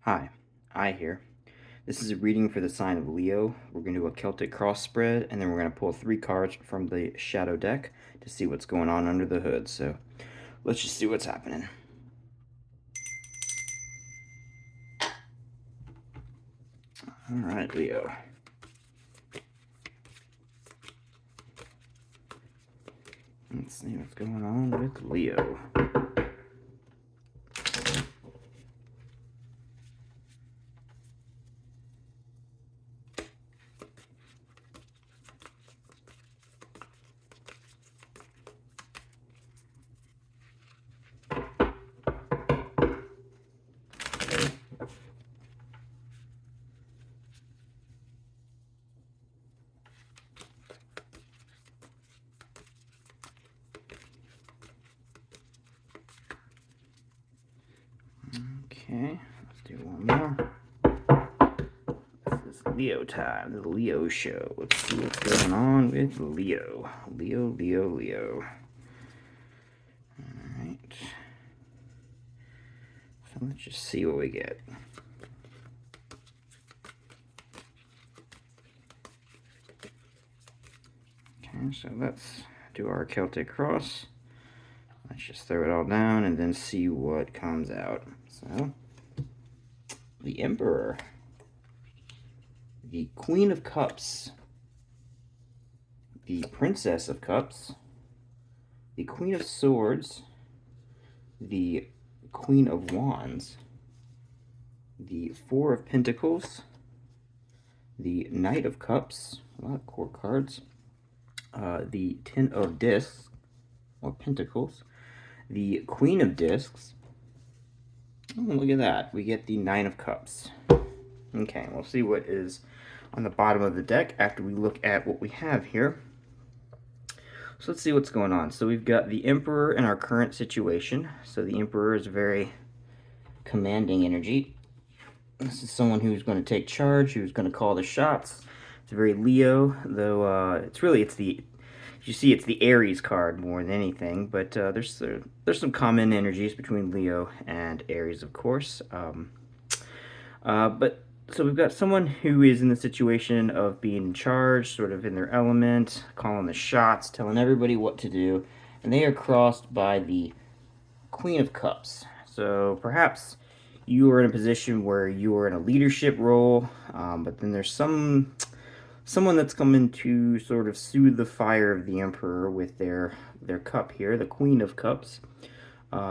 Hi, I here. This is a reading for the sign of Leo. We're going to do a Celtic cross spread, and then we're going to pull 3 cards from the shadow deck to see what's going on under the hood. So let's just see what's happening. All right, Leo. Let's see what's going on with Leo. Okay, let's do one more. This is Leo time, the Leo show. Let's see what's going on with Leo. Leo. Alright. So let's just see what we get. Okay, so let's do our Celtic cross. Let's just throw it all down and then see what comes out. So, the Emperor, the Queen of Cups, the Princess of Cups, the Queen of Swords, the Queen of Wands, the Four of Pentacles, the Knight of Cups, a lot of core cards, the Ten of Discs, or Pentacles, the Queen of Discs. Oh, look at that. We get the Nine of Cups. Okay, we'll see what is on the bottom of the deck after we look at what we have here. So let's see what's going on. So we've got the Emperor in our current situation. So the Emperor is a very commanding energy. This is someone who's going to take charge, who's going to call the shots. It's very Leo, though it's the you see it's the Aries card more than anything, but there's some common energies between Leo and Aries, of course. But so we've got someone who is in the situation of being in charge, sort of in their element, calling the shots, telling everybody what to do, and they are crossed by the Queen of Cups. So perhaps you are in a position where you are in a leadership role, but then there's someone that's coming to sort of soothe the fire of the Emperor with their cup here, the Queen of Cups.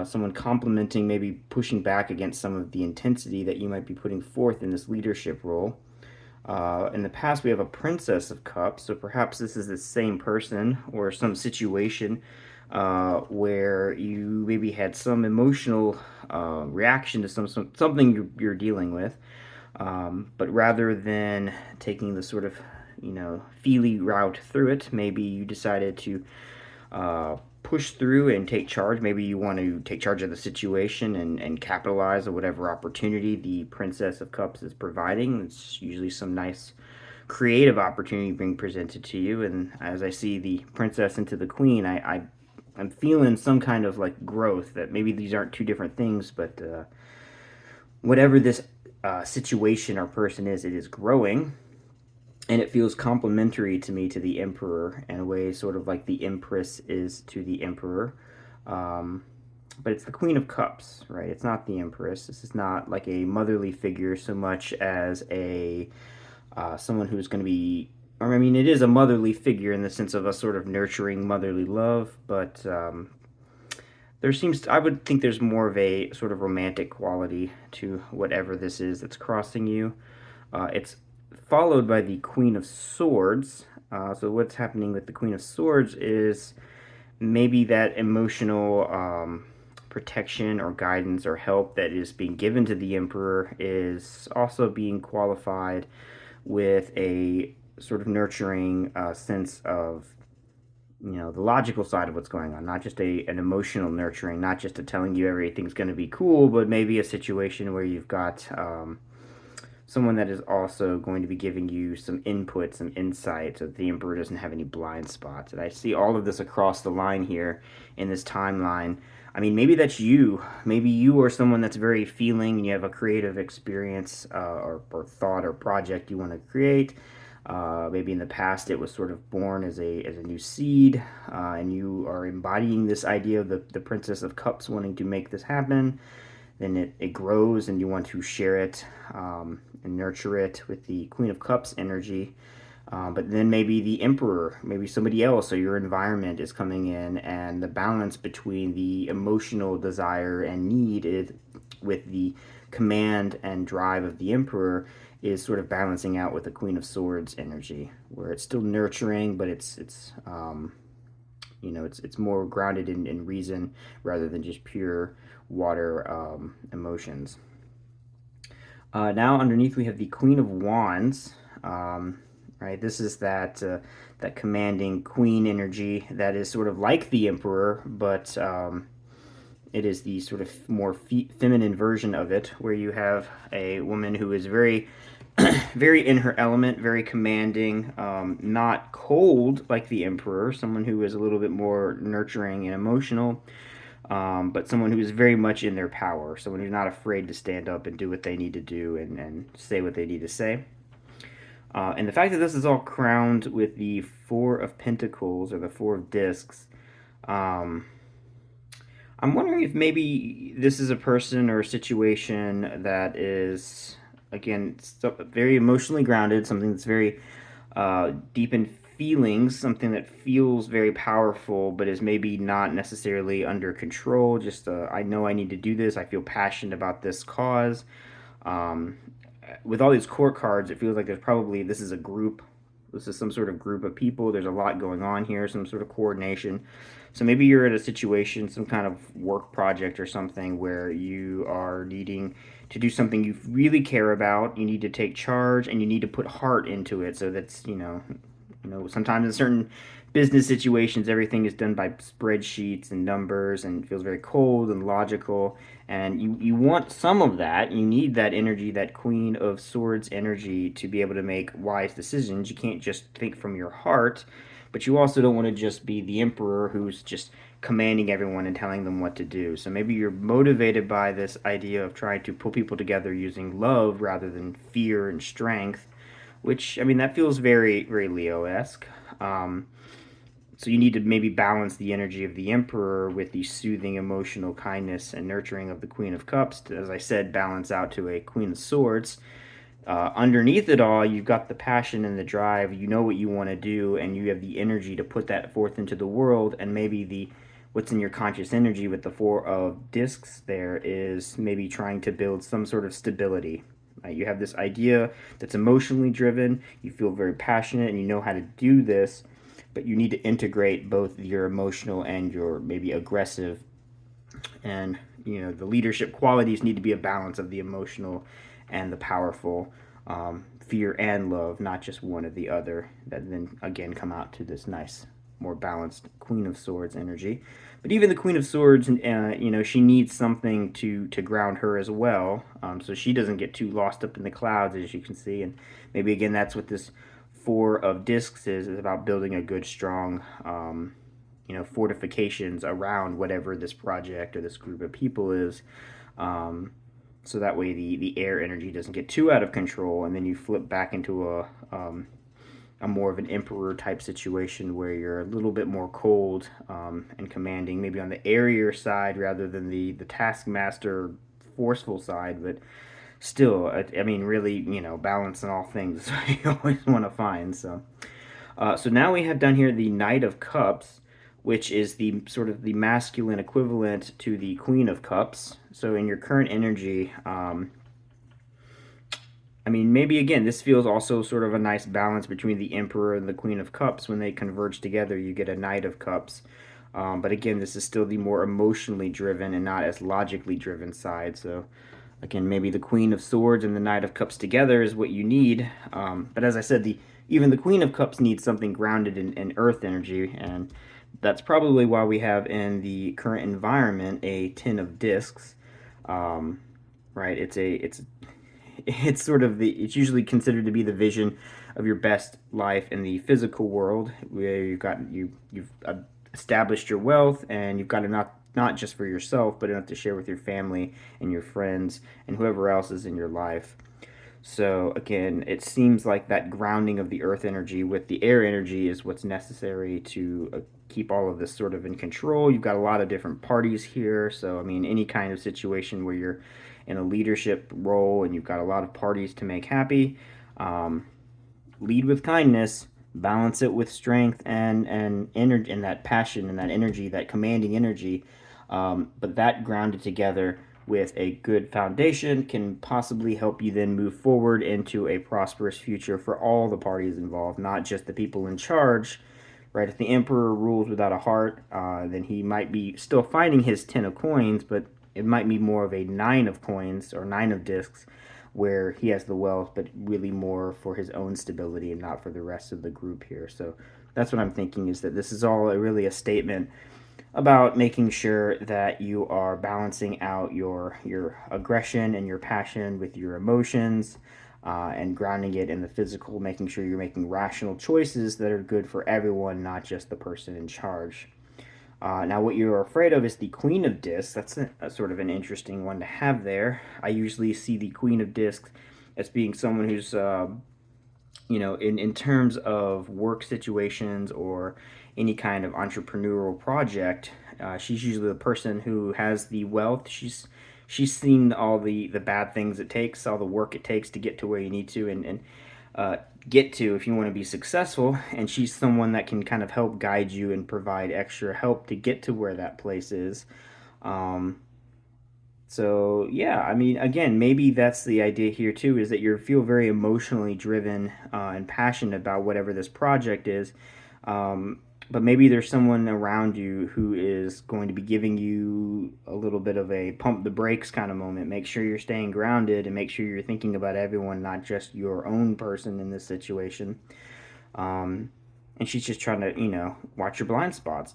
Someone complimenting, maybe pushing back against some of the intensity that you might be putting forth in this leadership role. In the past, we have a Princess of Cups, so perhaps this is the same person or some situation where you maybe had some emotional reaction to something you're dealing with, but rather than taking the sort of feely route through it, maybe you decided to push through and take charge. Maybe you want to take charge of the situation and capitalize on whatever opportunity the Princess of Cups is providing. It's usually some nice creative opportunity being presented to you, and as I see the Princess into the Queen, I'm feeling some kind of like growth, that maybe these aren't two different things, but whatever this situation or person is, it is growing. And it feels complementary to me to the Emperor in a way, sort of like the Empress is to the Emperor. But it's the Queen of Cups, right? It's not the Empress. This is not like a motherly figure so much as a someone who's going to be, or I mean, it is a motherly figure in the sense of a sort of nurturing motherly love, but I would think there's more of a sort of romantic quality to whatever this is that's crossing you. It's followed by the Queen of Swords. So what's happening with the Queen of Swords is maybe that emotional protection or guidance or help that is being given to the Emperor is also being qualified with a sort of nurturing sense of the logical side of what's going on, not just an emotional nurturing, not just a telling you everything's going to be cool, but maybe a situation where you've got someone that is also going to be giving you some input, some insight, so that the Emperor doesn't have any blind spots. And I see all of this across the line here in this timeline. I mean, maybe that's you. Maybe you are someone that's very feeling and you have a creative experience or thought or project you want to create. Maybe in the past it was sort of born as a new seed, and you are embodying this idea of the Princess of Cups wanting to make this happen. Then it grows and you want to share it and nurture it with the Queen of Cups energy. But then maybe the emperor, maybe somebody else, or your environment is coming in, and the balance between the emotional desire and need is, with the command and drive of the emperor, is sort of balancing out with the Queen of Swords energy, where it's still nurturing, but it's more grounded in reason rather than just pure water emotions. Now underneath we have the Queen of Wands. Right, this is that commanding queen energy that is sort of like the emperor, but it is the sort of more feminine version of it, where you have a woman who is very very in her element, very commanding, not cold like the emperor, someone who is a little bit more nurturing and emotional, but someone who is very much in their power, someone who's not afraid to stand up and do what they need to do and say what they need to say. And the fact that this is all crowned with the Four of Pentacles or the Four of Discs, um, I'm wondering if maybe this is a person or a situation that is, again, very emotionally grounded, something that's very deep in feelings, something that feels very powerful, but is maybe not necessarily under control. Just, I know I need to do this. I feel passionate about this cause. Um, with all these court cards, it feels like this is a group. This is some sort of group of people. There's a lot going on here, some sort of coordination. So maybe you're at a situation, some kind of work project or something where you are needing to do something you really care about. You need to take charge and you need to put heart into it. So that's, sometimes in certain business situations, everything is done by spreadsheets and numbers and it feels very cold and logical. And you want some of that. You need that energy, that Queen of Swords energy, to be able to make wise decisions. You can't just think from your heart, but you also don't want to just be the emperor who's just commanding everyone and telling them what to do. So maybe you're motivated by this idea of trying to pull people together using love rather than fear and strength, which, I mean, that feels very, very Leo-esque. So you need to maybe balance the energy of the emperor with the soothing emotional kindness and nurturing of the Queen of Cups to, as I said, balance out to a Queen of Swords. Underneath it all, you've got the passion and the drive. You know what you want to do, and you have the energy to put that forth into the world. And maybe what's in your conscious energy with the Four of Discs there is maybe trying to build some sort of stability. You have this idea that's emotionally driven. You feel very passionate, and you know how to do this, but you need to integrate both your emotional and your maybe aggressive, and the leadership qualities need to be a balance of the emotional and the powerful, fear and love, not just one or the other, that then again come out to this nice, more balanced Queen of Swords energy. But even the Queen of Swords, she needs something to ground her as well, so she doesn't get too lost up in the clouds, as you can see. And maybe again that's what this Four of Discs is about, building a good, strong, fortifications around whatever this project or this group of people is. So that way the air energy doesn't get too out of control, and then you flip back into a more of an emperor type situation where you're a little bit more cold and commanding, maybe on the airier side rather than the taskmaster forceful side, but still, I mean, really, balance in all things you always want to find. So now we have down here the Knight of Cups, which is the sort of the masculine equivalent to the Queen of Cups. So in your current energy, I mean, maybe again, this feels also sort of a nice balance between the Emperor and the Queen of Cups. When they converge together, you get a Knight of Cups. But again, this is still the more emotionally driven and not as logically driven side. So again, maybe the Queen of Swords and the Knight of Cups together is what you need. But as I said, even the Queen of Cups needs something grounded in earth energy, and that's probably why we have in the current environment a Ten of Discs. Right? It's sort of it's usually considered to be the vision of your best life in the physical world, where you've established your wealth and you've got enough not just for yourself, but enough to share with your family and your friends and whoever else is in your life. So again, it seems like that grounding of the earth energy with the air energy is what's necessary to keep all of this sort of in control. You've got a lot of different parties here. So, I mean, any kind of situation where you're in a leadership role and you've got a lot of parties to make happy, lead with kindness, balance it with strength and energy and that passion and that energy, that commanding energy. But that grounded together with a good foundation can possibly help you then move forward into a prosperous future for all the parties involved, not just the people in charge. Right? If the emperor rules without a heart, then he might be still finding his 10 of coins, but it might be more of a 9 of coins or 9 of discs, where he has the wealth, but really more for his own stability and not for the rest of the group here. So that's what I'm thinking, is that this is all really a statement about making sure that you are balancing out your aggression and your passion with your emotions, and grounding it in the physical, making sure you're making rational choices that are good for everyone, not just the person in charge. Now, what you're afraid of is the Queen of Discs. That's a sort of an interesting one to have there. I usually see the Queen of Discs as being someone who's, in terms of work situations or any kind of entrepreneurial project, she's usually the person who has the wealth. She's seen all the bad things it takes, all the work it takes to get to where you need to, and get to if you want to be successful. And she's someone that can kind of help guide you and provide extra help to get to where that place is. So yeah, I mean, again, maybe that's the idea here too, is that you feel very emotionally driven and passionate about whatever this project is. But maybe there's someone around you who is going to be giving you a little bit of a pump the brakes kind of moment. Make sure you're staying grounded and make sure you're thinking about everyone, not just your own person in this situation. And she's just trying to, watch your blind spots.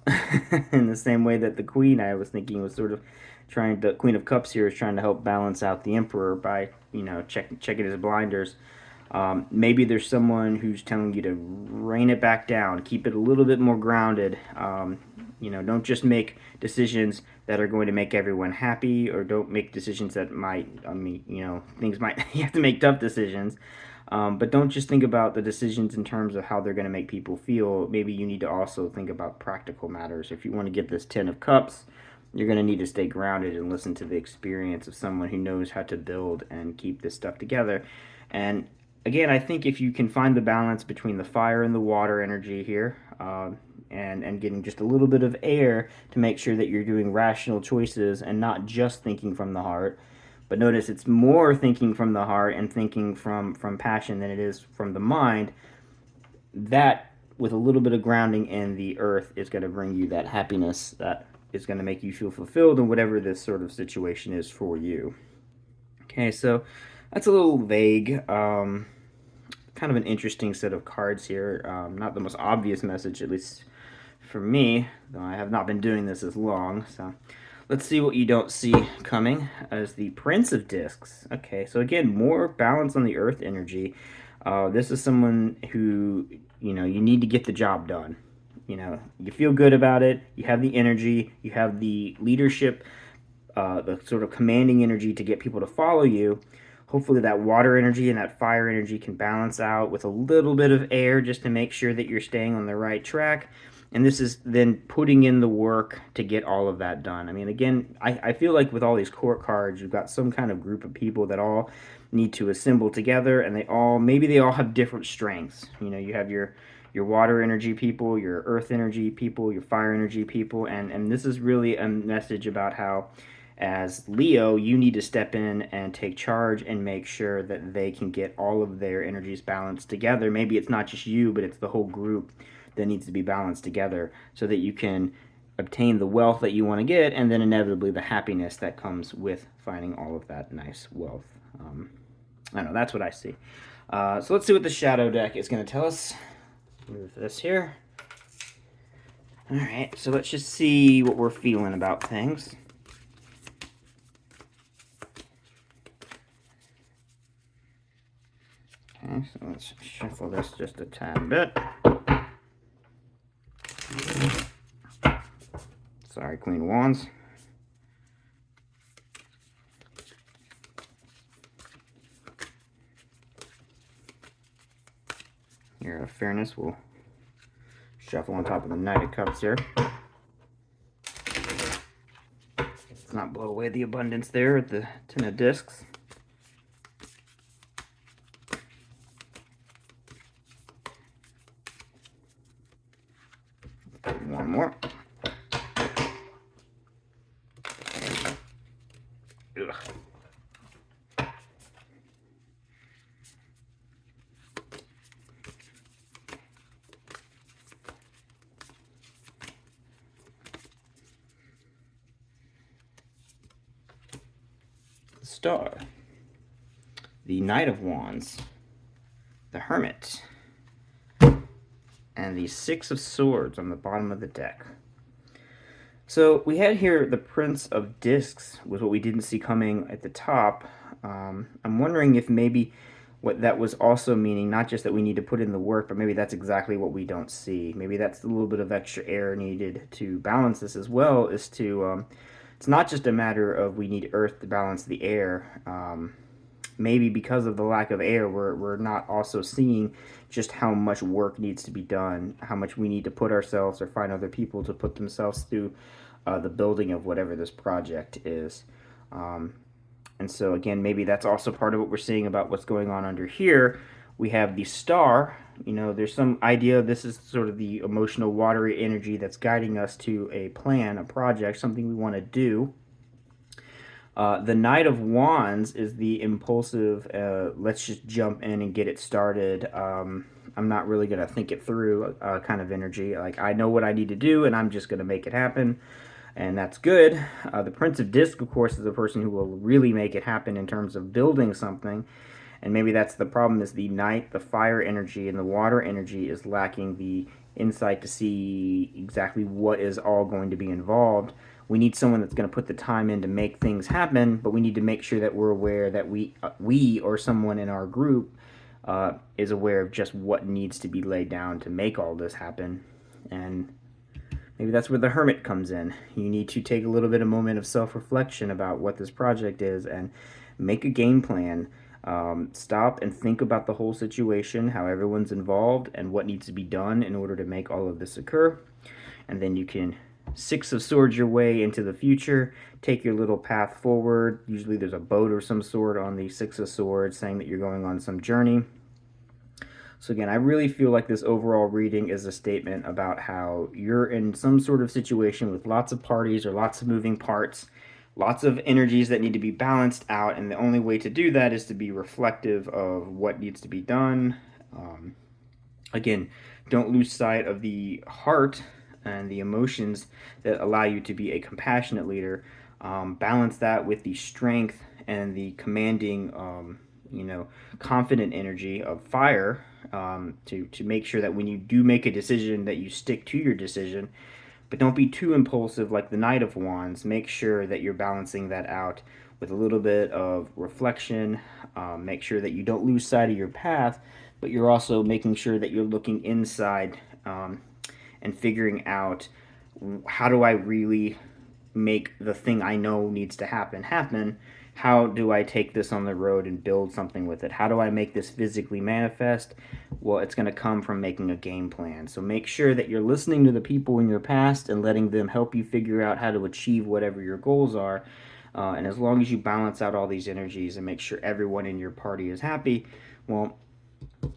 In the same way that the queen, I was thinking, was sort of the Queen of Cups here is trying to help balance out the Emperor by, checking his blinders. Maybe there's someone who's telling you to rein it back down, keep it a little bit more grounded. Don't just make decisions that are going to make everyone happy, or don't make decisions that things might, you have to make tough decisions. But don't just think about the decisions in terms of how they're going to make people feel. Maybe you need to also think about practical matters. If you want to get this 10 of Cups, you're going to need to stay grounded and listen to the experience of someone who knows how to build and keep this stuff together. And again, I think if you can find the balance between the fire and the water energy here, and getting just a little bit of air to make sure that you're doing rational choices and not just thinking from the heart. But notice it's more thinking from the heart and thinking from passion than it is from the mind. That, with a little bit of grounding in the earth, is going to bring you that happiness that is going to make you feel fulfilled in whatever this sort of situation is for you. Okay, so that's a little vague. Kind of an interesting set of cards here. Not the most obvious message, at least for me, though I have not been doing this as long. So let's see what you don't see coming as the Prince of Discs. Okay, so again, more balance on the earth energy. This is someone who, you need to get the job done. You feel good about it. You have the energy. You have the leadership, the sort of commanding energy to get people to follow you. Hopefully that water energy and that fire energy can balance out with a little bit of air just to make sure that you're staying on the right track. And this is then putting in the work to get all of that done. I mean, again, I feel like with all these court cards, you've got some kind of group of people that all need to assemble together, and maybe they all have different strengths. You have your water energy people, your earth energy people, your fire energy people, and this is really a message about how, as Leo, you need to step in and take charge and make sure that they can get all of their energies balanced together. Maybe it's not just you, but it's the whole group that needs to be balanced together so that you can obtain the wealth that you want to get, and then inevitably the happiness that comes with finding all of that nice wealth. I don't know, that's what I see. So let's see what the shadow deck is going to tell us. Move this here. Alright, so let's just see what we're feeling about things. Okay, so let's shuffle this just a tad bit. Sorry, Queen of Wands. here, in fairness, we'll shuffle on top of the Knight of Cups here. Let's not blow away the abundance there at the Ten of Discs. One more. Ugh. The Star, the Knight of Wands, the Hermit, and the Six of Swords on the bottom of the deck. So we had here the Prince of Discs was what we didn't see coming at the top. I'm wondering if maybe what that was also meaning, not just that we need to put in the work, but maybe that's exactly what we don't see. Maybe that's a little bit of extra air needed to balance this, as well as to, it's not just a matter of we need earth to balance the air. Maybe because of the lack of air, we're not also seeing just how much work needs to be done, how much we need to put ourselves or find other people to put themselves through the building of whatever this project is. And so again, maybe that's also part of what we're seeing about what's going on under here. We have the Star. You know, there's some idea this is sort of the emotional, watery energy that's guiding us to a plan, a project, something we want to do. The Knight of Wands is the impulsive, let's just jump in and get it started. I'm not really going to think it through kind of energy. Like, I know what I need to do, and I'm just going to make it happen, and that's good. The Prince of Disc, of course, is the person who will really make it happen in terms of building something, and maybe that's the problem, is the Knight, the fire energy, and the water energy is lacking the insight to see exactly what is all going to be involved. We need someone that's going to put the time in to make things happen, but we need to make sure that we're aware that we or someone in our group is aware of just what needs to be laid down to make all this happen. And maybe that's where the Hermit comes in. You need to take a little bit of moment of self-reflection about what this project is and make a game plan. Stop and think about the whole situation, how everyone's involved, and what needs to be done in order to make all of this occur. And then you can Six of Swords your way into the future, take your little path forward. Usually there's a boat or some sort on the Six of Swords saying that you're going on some journey. So again, I really feel like this overall reading is a statement about how you're in some sort of situation with lots of parties or lots of moving parts, lots of energies that need to be balanced out, and the only way to do that is to be reflective of what needs to be done. Again, don't lose sight of the heart and the emotions that allow you to be a compassionate leader. Balance that with the strength and the commanding, confident energy of fire, to make sure that when you do make a decision that you stick to your decision, but don't be too impulsive like the Knight of Wands. Make sure that you're balancing that out with a little bit of reflection. Make sure that you don't lose sight of your path, but you're also making sure that you're looking inside and figuring out, how do I really make the thing I know needs to happen? How do I take this on the road and build something with it? How do I make this physically manifest? Well, it's going to come from making a game plan. So make sure that you're listening to the people in your past and letting them help you figure out how to achieve whatever your goals are. And as long as you balance out all these energies and make sure everyone in your party is happy, well,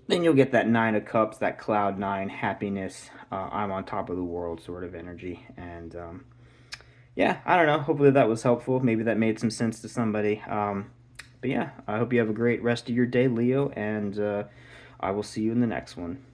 then you'll get that Nine of Cups, that Cloud 9 happiness, I'm on top of the world sort of energy. And yeah, I don't know. Hopefully that was helpful. Maybe that made some sense to somebody. But yeah, I hope you have a great rest of your day, Leo, and I will see you in the next one.